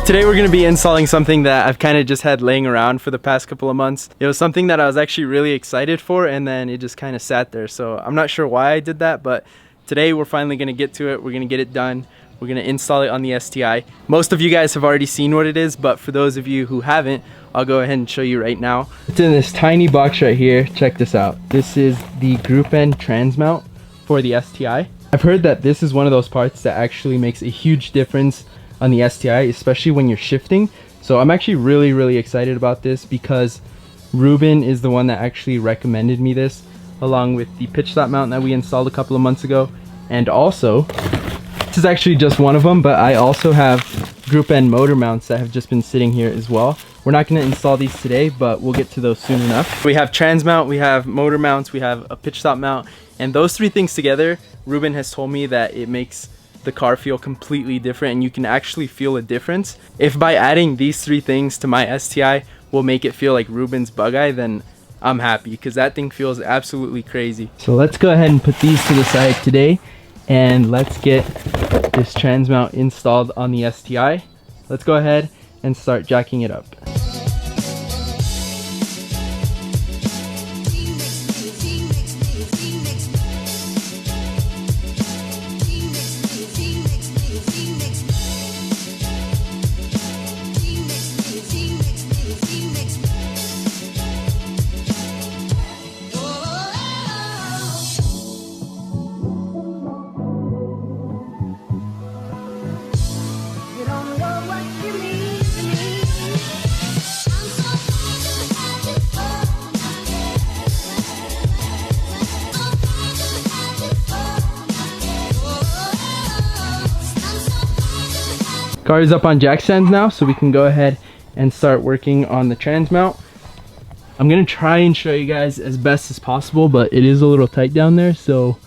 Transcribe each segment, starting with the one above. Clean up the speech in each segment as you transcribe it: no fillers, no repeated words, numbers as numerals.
Today we're going to be installing something that I've kind of just had laying around for the past couple of months. It was something that I was actually really excited for, and then it just kind of sat there. So I'm not sure why I did that, but today we're finally going to get to it. We're going to get it done. We're going to install it on the STI. Most of you guys have already seen what it is, but for those of you who haven't, I'll go ahead and show you right now. It's in this tiny box right here. Check this out. This is the group end trans mount for the STI. I've heard that this is one of those parts that actually makes a huge difference on the STI, especially when you're shifting. So I'm actually really excited about this because Ruben is the one that actually recommended me this, along with the pitch stop mount that we installed a couple of months ago. And also, this is actually just one of them, but I also have group end motor mounts that have just been sitting here as well. We're not going to install these today, but we'll get to those soon enough. We have trans mount, we have motor mounts, we have a pitch stop mount, and those three things together, Ruben has told me that it makes the car feel completely different, and you can actually feel a difference. If by adding these three things to my STI will make it feel like Ruben's Bug-Eye, then I'm happy, because that thing feels absolutely crazy. So let's go ahead and put these to the side today, and let's get this trans mount installed on the STI. Let's go ahead and start jacking it up. Car is up on jack stands now, so we can go ahead and start working on the trans mount. I'm gonna try and show you guys as best as possible, but it is a little tight down there, so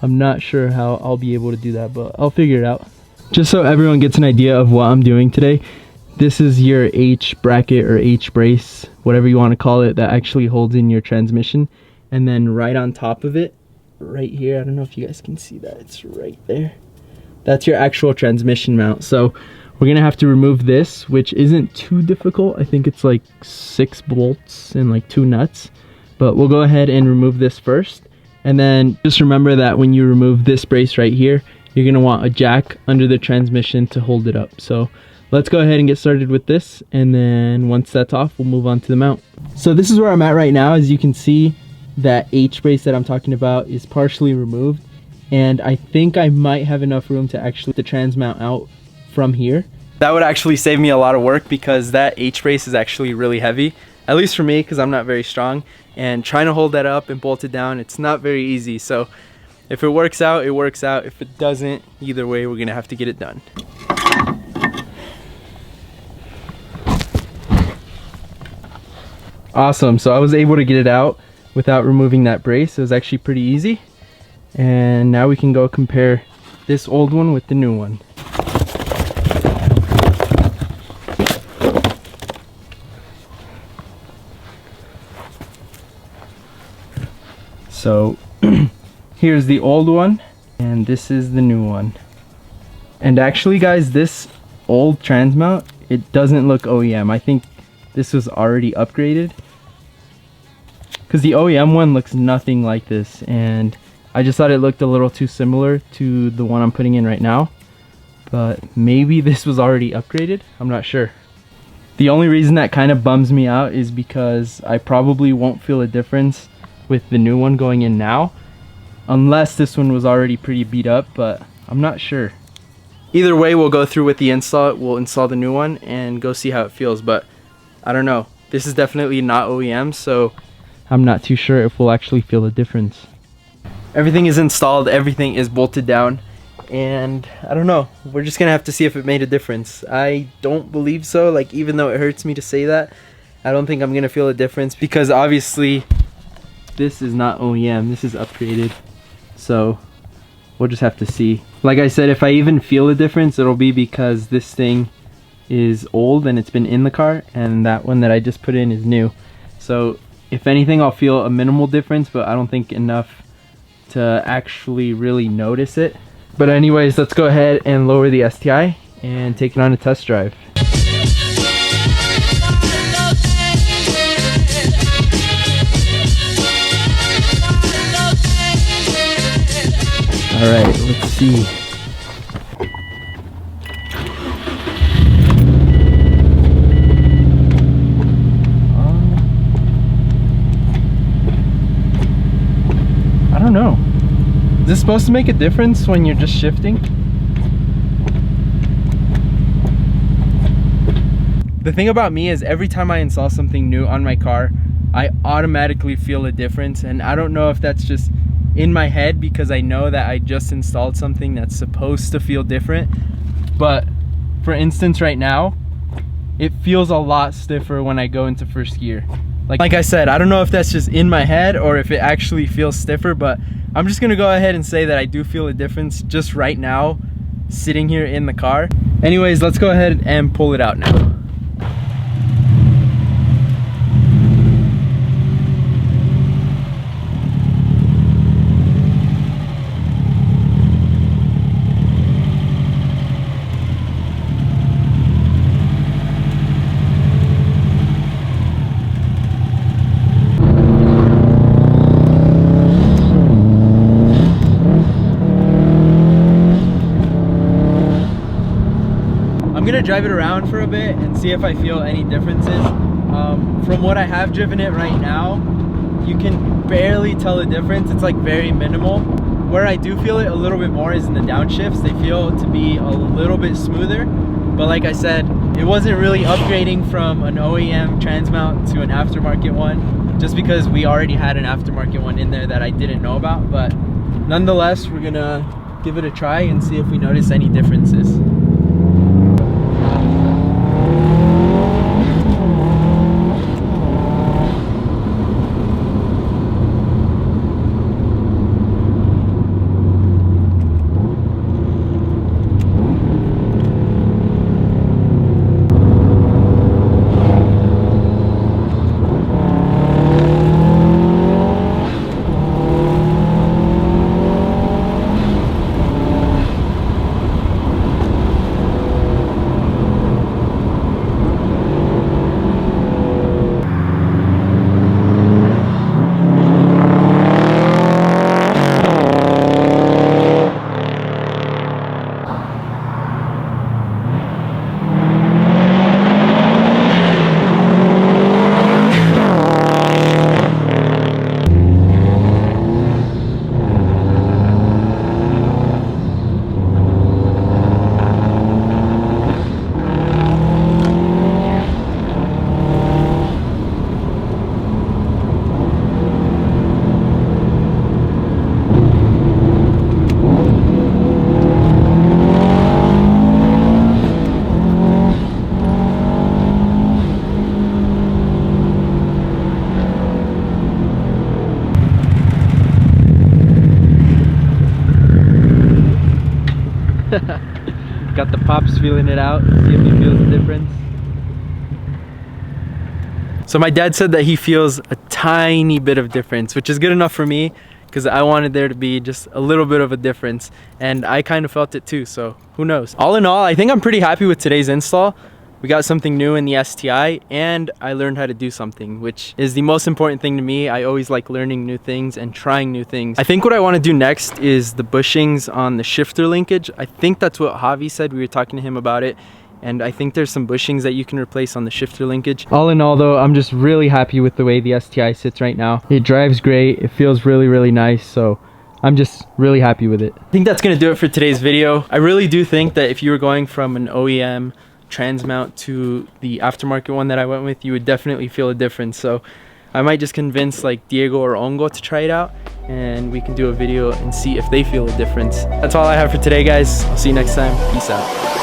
I'm not sure how I'll be able to do that, but I'll figure it out. Just so everyone gets an idea of what I'm doing today, this is your H bracket or H brace, whatever you want to call it, that actually holds in your transmission. And then right on top of it, right here, I don't know if you guys can see that, it's right there. That's your actual transmission mount. So we're gonna have to remove this, which isn't too difficult. I think it's like 6 bolts and like 2 nuts, but we'll go ahead and remove this first. And then just remember that when you remove this brace right here, you're gonna want a jack under the transmission to hold it up. So let's go ahead and get started with this, and then once that's off, we'll move on to the mount. So this is where I'm at right now. As you can see, that H brace that I'm talking about is partially removed, and I think I might have enough room to actually the trans mount out from here. That would actually save me a lot of work, because that H brace is actually really heavy, at least for me, because I'm not very strong, and trying to hold that up and bolt it down, it's not very easy. So if it works out, it works out. If it doesn't, either way, we're gonna have to get it done. Awesome, so I was able to get it out without removing that brace. It was actually pretty easy. And now we can go compare this old one with the new one. So here's the old one, and this is the new one. And actually guys, this old trans mount, it doesn't look OEM. I think this was already upgraded, because the OEM one looks nothing like this, and I just thought it looked a little too similar to the one I'm putting in right now, but maybe this was already upgraded. I'm not sure. The only reason that kind of bums me out is because I probably won't feel a difference with the new one going in now, unless this one was already pretty beat up, but I'm not sure. Either way, we'll go through with the install. We'll install the new one and go see how it feels, but I don't know. This is definitely not OEM, so I'm not too sure if we'll actually feel the difference. Everything is installed, everything is bolted down, and I don't know, we're just gonna have to see if it made a difference. I don't believe so. Like, even though it hurts me to say that, I don't think I'm gonna feel a difference, because obviously this is not OEM, this is upgraded. So we'll just have to see. Like I said, if I even feel a difference, it'll be because this thing is old and it's been in the car, and that one that I just put in is new. So if anything, I'll feel a minimal difference, but I don't think enough to actually really notice it. But anyways, let's go ahead and lower the STI and take it on a test drive. All right, let's see. I don't know. Is this supposed to make a difference when you're just shifting? The thing about me is every time I install something new on my car, I automatically feel a difference, and I don't know if that's just in my head because I know that I just installed something that's supposed to feel different. But for instance, right now, it feels a lot stiffer when I go into first gear. Like I said, I don't know if that's just in my head or if it actually feels stiffer, but I'm just gonna go ahead and say that I do feel a difference just right now, sitting here in the car. Anyways, let's go ahead and pull it out now. I'm gonna drive it around for a bit and see if I feel any differences. From what I have driven it right now, you can barely tell a difference. It's like very minimal. Where I do feel it a little bit more is in the downshifts. They feel to be a little bit smoother, but like I said, it wasn't really upgrading from an OEM trans mount to an aftermarket one, just because we already had an aftermarket one in there that I didn't know about. But nonetheless, we're gonna give it a try and see if we notice any differences. Got the Pops feeling it out, see if he feels the difference. So my dad said that he feels a tiny bit of difference, which is good enough for me because I wanted there to be just a little bit of a difference, and I kind of felt it too, so who knows. All in all, I think I'm pretty happy with today's install. We got something new in the STI, and I learned how to do something, which is the most important thing to me. I always like learning new things and trying new things. I think what I want to do next is the bushings on the shifter linkage. I think that's what Javi said. We were talking to him about it, and I think there's some bushings that you can replace on the shifter linkage. All in all though, I'm just really happy with the way the STI sits right now. It drives great, it feels really, really nice, so I'm just really happy with it. I think that's gonna do it for today's video. I really do think that if you were going from an OEM trans mount to the aftermarket one that I went with, you would definitely feel a difference. So I might just convince like Diego or Ongo to try it out, and we can do a video and see if they feel a difference. That's all I have for today, guys. I'll see you next time. Peace out.